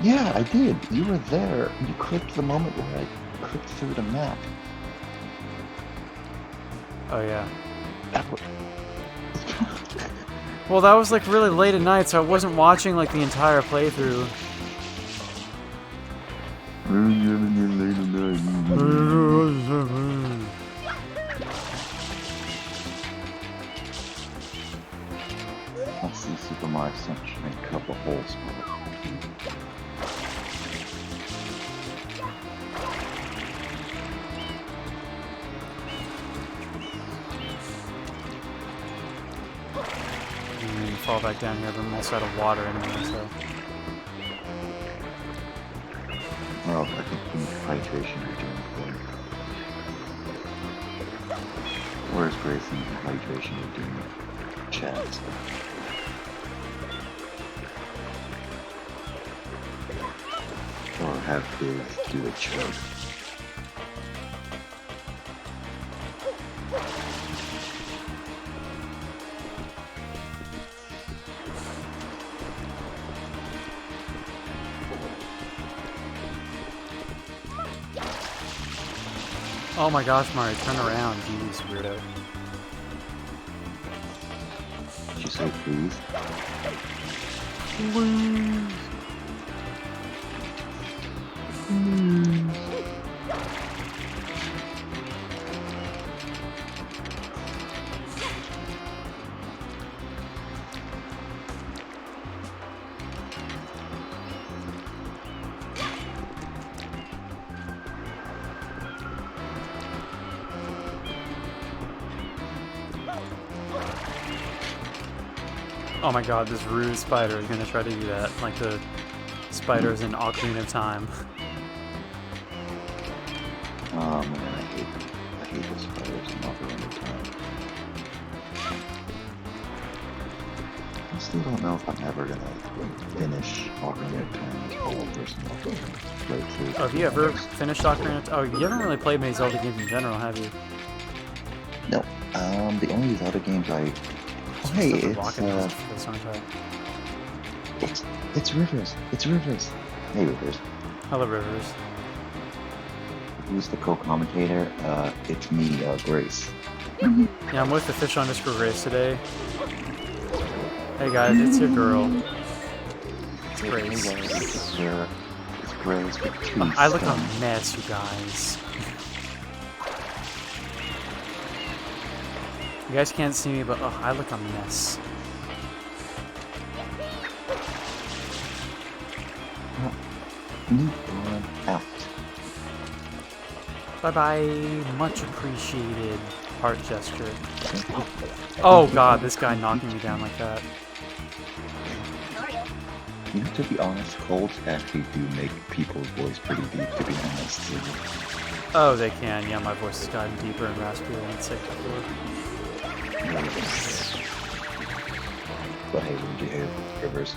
Yeah, I did. You were there. And you clipped the moment where I clipped through the map. Oh, yeah. That was... Well, that was like really late at night, so I wasn't watching like the entire playthrough. I see Super Mario Sunshine Cup a whole spot. And fall back down here, but I'm also out of water anyway, so. Well, I think you need hydration you're doing good. Where's Grayson's hydration you're doing? Chat. Or have Biz do a chug. Oh my gosh, Mario, turn around, jeez, weirdo. Did you say please? Oh my god, this rude spider is gonna try to do that, like the spiders in Ocarina of Time. Oh man, I hate the spiders in Ocarina of Time. I still don't know if I'm ever gonna finish Ocarina of Time as a whole person playthrough. Oh, have you ever finished Ocarina of Time? Oh, you haven't really played many Zelda games in general, have you? No, the only Zelda games I... Oh, hey, it's Rivers. It's Rivers. Hey, Rivers. Hello, Rivers. Who's the co-commentator? It's me, Grace. Yeah, I'm with the Fish_Grace today. Hey guys, it's your girl. It's Grace. Hey guys, it's Grace with two I look a stones. mess, you guys. You guys can't see me, but I look a mess. Move on out. Bye-bye. Much appreciated. Heart gesture. Oh god, this guy knocking me down like that. You know, to be honest, colds actually do make people's voice pretty deep, to be honest. Oh, they can. Yeah, my voice has gotten deeper and raspier than it's safe before. But hey, when you hear Rivers,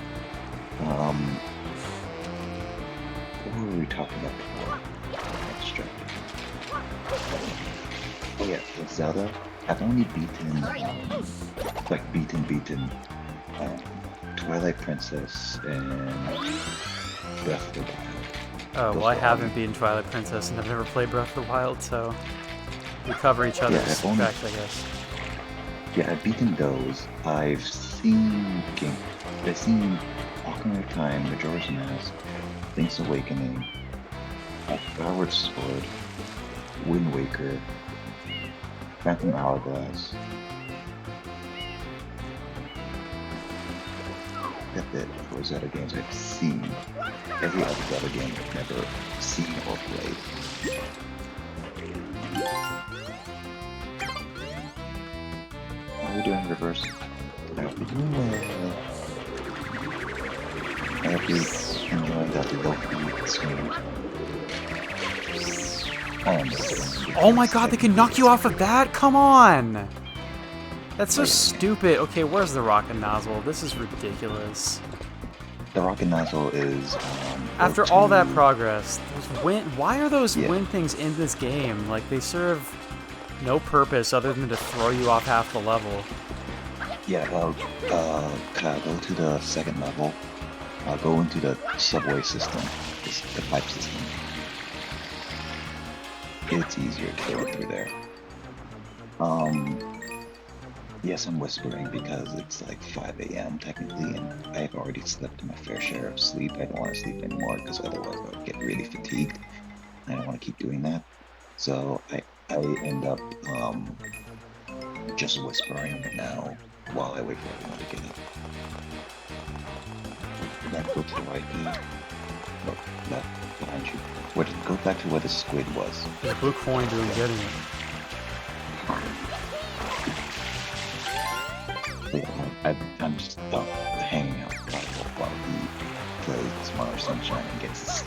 what were we talking about before? I'm distracted. Oh yeah, with Zelda, I've only beaten, Twilight Princess and Breath of the Wild. Oh, well, I haven't beaten Twilight Princess and I've never played Breath of the Wild, so we cover each other's tracks, I guess. Yeah, I've beaten those. I've seen Ocarina of Time, Majora's Mask, Link's Awakening, Skyward Sword, Wind Waker, Phantom Hourglass. That's it for Zelda games I've seen. Every other Zelda game I've never seen or played. How are we doing, Reverse? I hope you're doing well. I hope you're enjoying that low-key stream. Oh my god, they can knock you off of that? Come on! That's so stupid. Okay, where's the rocket nozzle? This is ridiculous. The rocket nozzle is... After all that progress, those why are those wind things in this game? Like, they serve no purpose other than to throw you off half the level. Yeah, go to the second level. Go into the subway system, the pipe system. It's easier to go through there. Yes, I'm whispering because it's like 5 a.m. technically, and I've already slept my fair share of sleep. I don't want to sleep anymore because otherwise I would get really fatigued. I don't want to keep doing that. So I end up just whispering now while I wait for everyone to get up. Then go to the right, no, left, behind you. Go back to where the squid was. There's a blue coin doing getting it. I'm just hanging out while he plays Tomorrow Sunshine and gets his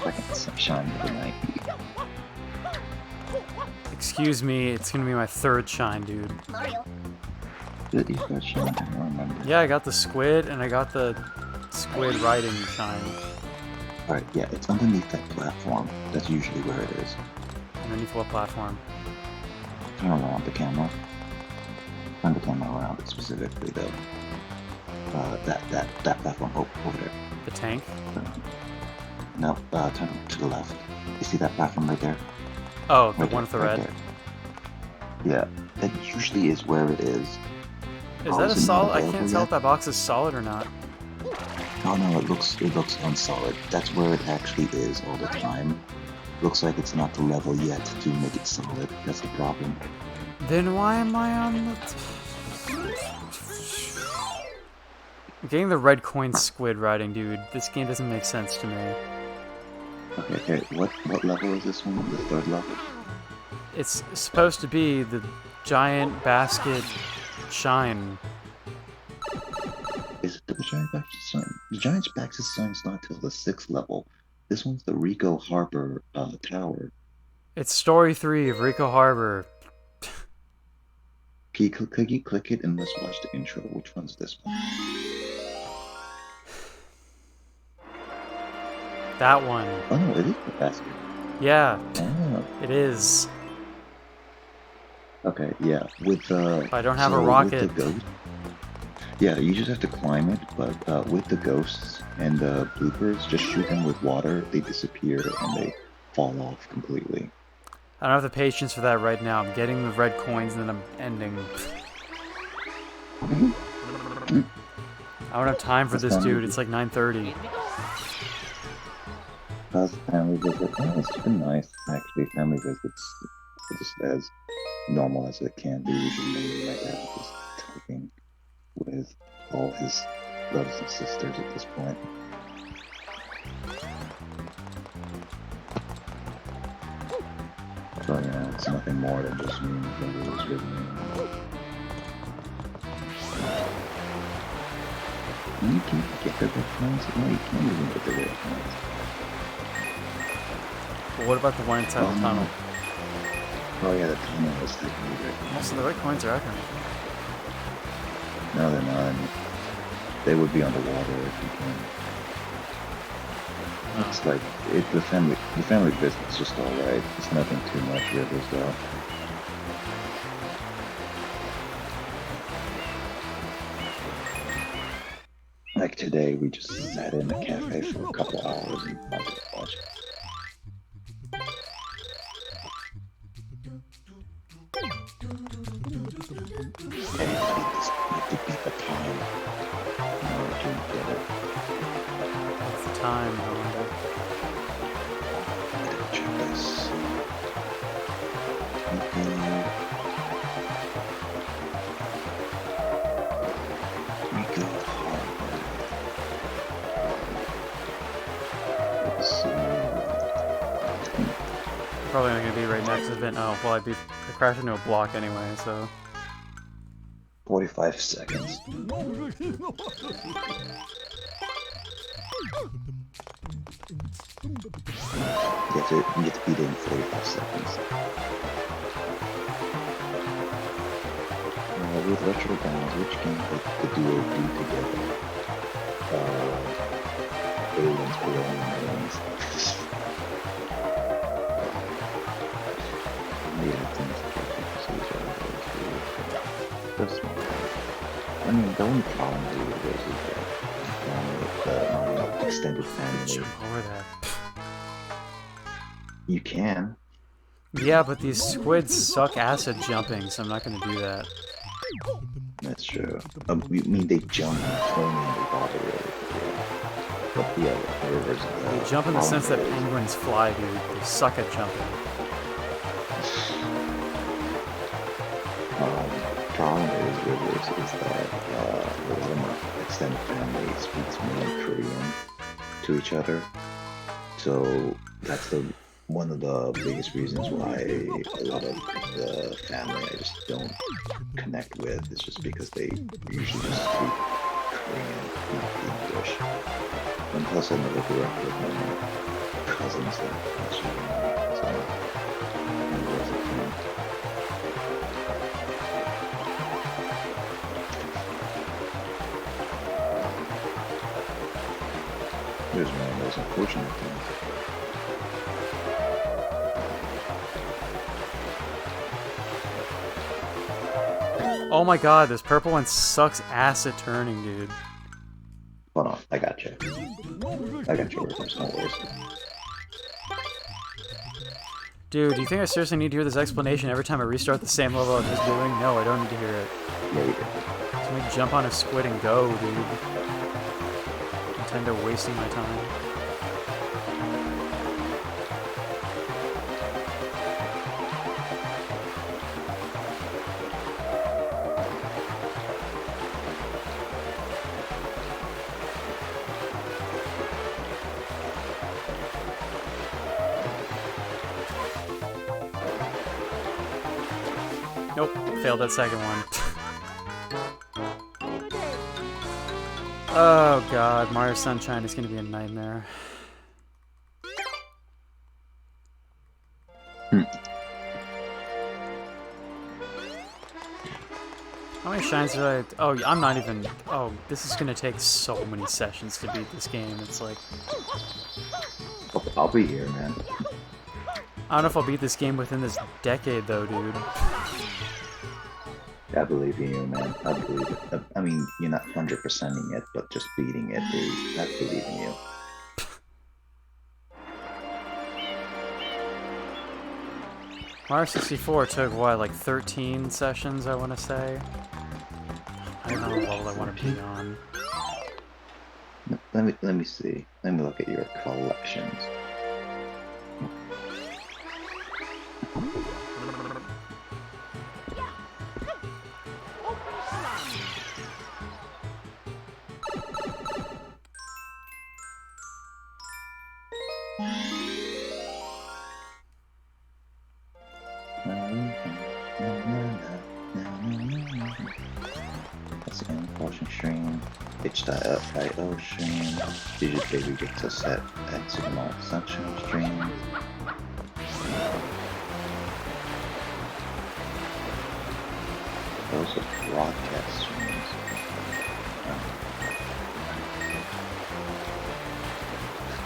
second sunshine of the night. Excuse me, it's gonna be my third shine, dude. You got shine? I don't remember. Yeah, I got the squid and I got the squid riding shine. Alright, yeah, it's underneath that platform. That's usually where it is. Underneath what platform? Turn around the camera. Turn the camera around it specifically, though. That platform over there. The tank? No, turn to the left. You see that platform right there? Oh, the Right one with the there, red. right there. Yeah, that usually is where it is. Is that a solid? I can't tell if that box is solid or not. Oh no, it looks unsolid. That's where it actually is all the time. Looks like it's not the level yet to make it solid. That's the problem. Then why am I on the... I'm getting the red coin squid riding, dude. This game doesn't make sense to me. Okay, what level is this one? The third level? It's supposed to be the giant basket shine. Is it the giant basket sign? The giant basket sign's not till the 6th level. This one's the Rico Harbor Tower. It's story 3 of Rico Harbor. Can you click it and let's watch the intro? Which one's this one? That one. Oh no, it is the basket. Yeah, Oh. it is. Okay, yeah. With I don't have a with rocket. the ghost, yeah, you just have to climb it, but with the ghosts and the bloopers, just shoot them with water, they disappear and they fall off completely. I don't have the patience for that right now. I'm getting the red coins and then I'm ending. I don't have time for this, dude. It's like 9:30. How's the family visit? Oh, it's been nice, actually. Family visits are just as normal as it can be. Usually, my dad is just talking with all his brothers and sisters at this point. So, it's nothing more than just me and my brothers visiting. You can get the red coins? No, you can't even get the red coins. But what about the one inside the tunnel? Oh yeah, the tunnel is technically red. Also, the red coins are accurate. No, they're not. They would be underwater if you can. It's like the family business just alright. It's nothing too much rivers though. Like today, we just sat in a cafe for a couple hours and watched. You have to beat the time. In order to get it. What's the time? I wonder. Check this. Rico Harbor. Let's see. Probably not gonna be right next event. Oh, well, I crashed into a block anyway, so. 45 seconds. You have to beat it in 45 seconds. With retro bounds, which game did the duo do together? Aliens Below and Aliens. I mean, the only problem with it is that extended family. Should lower that. You can. Yeah, but these squids suck acid jumping, so I'm not gonna do that. That's true. You mean they jump only in the water, really? Yeah. But the rivers. They jump in the sense that penguins fly, dude. They suck at jumping. problem is with this is that a lot of my extended family speaks mainly Korean to each other. So that's the one of the biggest reasons why a lot of the family I just don't connect with is just because they usually just speak Korean, not English. And plus I never grew up with my cousins that speak Korean, so it wasn't fun. It was one of those unfortunate things. Oh my god, this purple one sucks ass at turning, dude. Hold on, I got you. I got your workers, no worries. Dude, do you think I seriously need to hear this explanation every time I restart the same level I was just doing? No, I don't need to hear it. Yeah, you did. Just let me jump on a squid and go, dude. Nintendo wasting my time. Nope, failed that second one. Oh god, Mario Sunshine is gonna be a nightmare. How many shines did I... Oh, I'm not even... Oh, this is gonna take so many sessions to beat this game. It's like... I'll be here, man. I don't know if I'll beat this game within this decade, though, dude. I believe in you, man. I believe it. I mean, you're not 100%ing it, but just beating it, I believe in you. Mario 64 took, what, like 13 sessions, I want to say? I don't know what level I want to be on. Let me see. Let me look at your collections. That's the end portion stream. Itch.io stream. Digitsbby gets a set at Super Sunshine stream. Those are broadcast streams.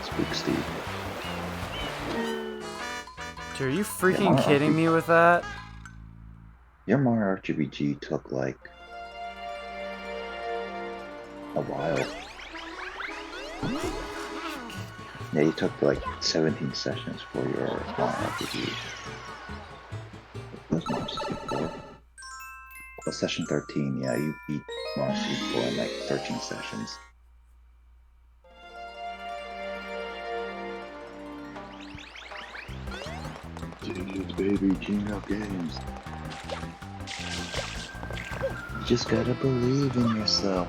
Spook Steve. Dude, are you freaking kidding me with that? Your Mario RGBG took like a while. Yeah, you took like 17 sessions for your Mario RPG. What was Mario 64? Well, session 13, yeah, you beat Mario 64 in like 13 sessions. Digitsbby, Gino Games. You just gotta believe in yourself.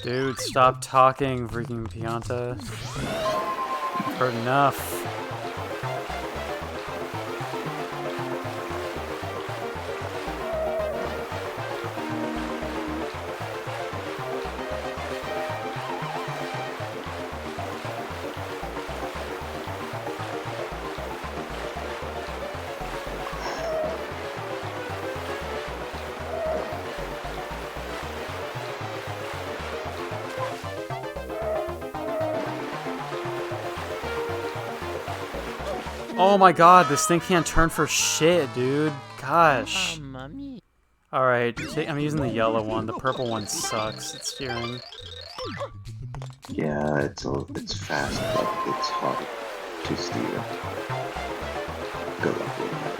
Dude, stop talking, freaking Pianta. Heard enough. Oh my god, this thing can't turn for shit, dude. Gosh. Alright, I'm using the yellow one. The purple one sucks. It's steering. Yeah, it's fast, but it's hard. to steer. Good luck with that.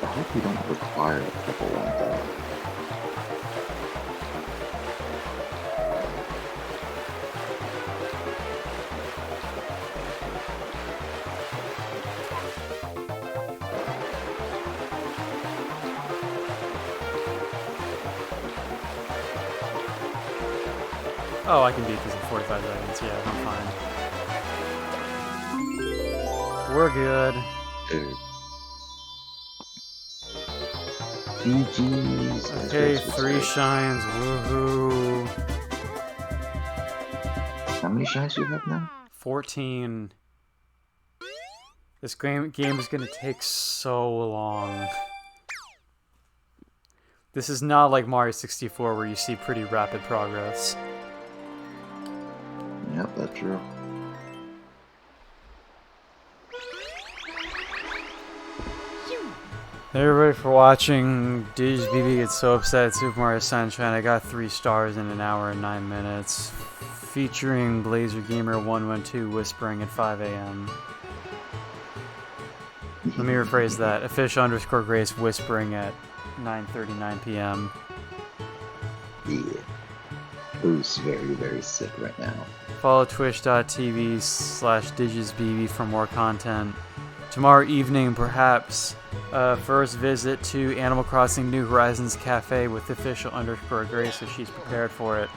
I hope you don't require a purple one though. Oh, I can beat this in 45 seconds. Yeah, I'm fine. We're good. Dude. GG's. Okay, 3 shines. Woohoo. How many shines do you have now? 14. This game is gonna take so long. This is not like Mario 64 where you see pretty rapid progress. Yep, that's true. Hey everybody for watching. Digitsbby gets so upset at Super Mario Sunshine. I got 3 stars in an hour and 9 minutes. Featuring Blazer Gamer 112 whispering at 5 a.m. Let me rephrase that. Official_Grace whispering at 9:39 p.m. Yeah. Who's very, very sick right now. Follow twitch.tv/Digitsbby for more content. Tomorrow evening, perhaps, first visit to Animal Crossing New Horizons Cafe with official_Grace if she's prepared for it.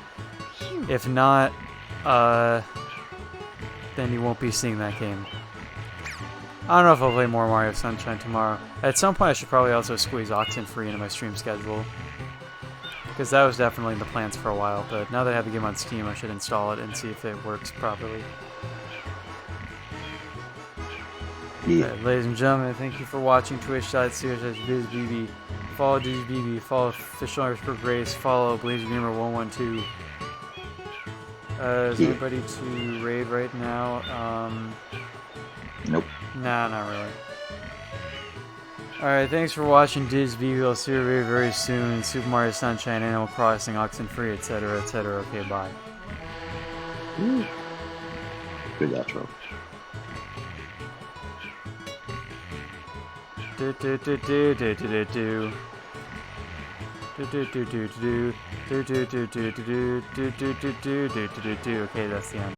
If not, then you won't be seeing that game. I don't know if I'll play more Mario Sunshine tomorrow. At some point I should probably also squeeze Oxenfree into my stream schedule. Because that was definitely in the plans for a while, but now that I have the game on Steam I should install it and see if it works properly. Yeah. Right, ladies and gentlemen, thank you for watching twitch.tv/Digitsbby. Follow Digitsbby, follow official_Grace, follow Blazer Gamer 112. Is anybody to raid right now? Nope. Nah, not really. Alright, thanks for watching Digitsbby. I'll see you very, very soon. Super Mario Sunshine, Animal Crossing, Oxenfree, etc., etc. Okay, bye. Good outro. Do do do do do do do do. Do do do do do do do do do do do do do do do do do. Okay, that's the end.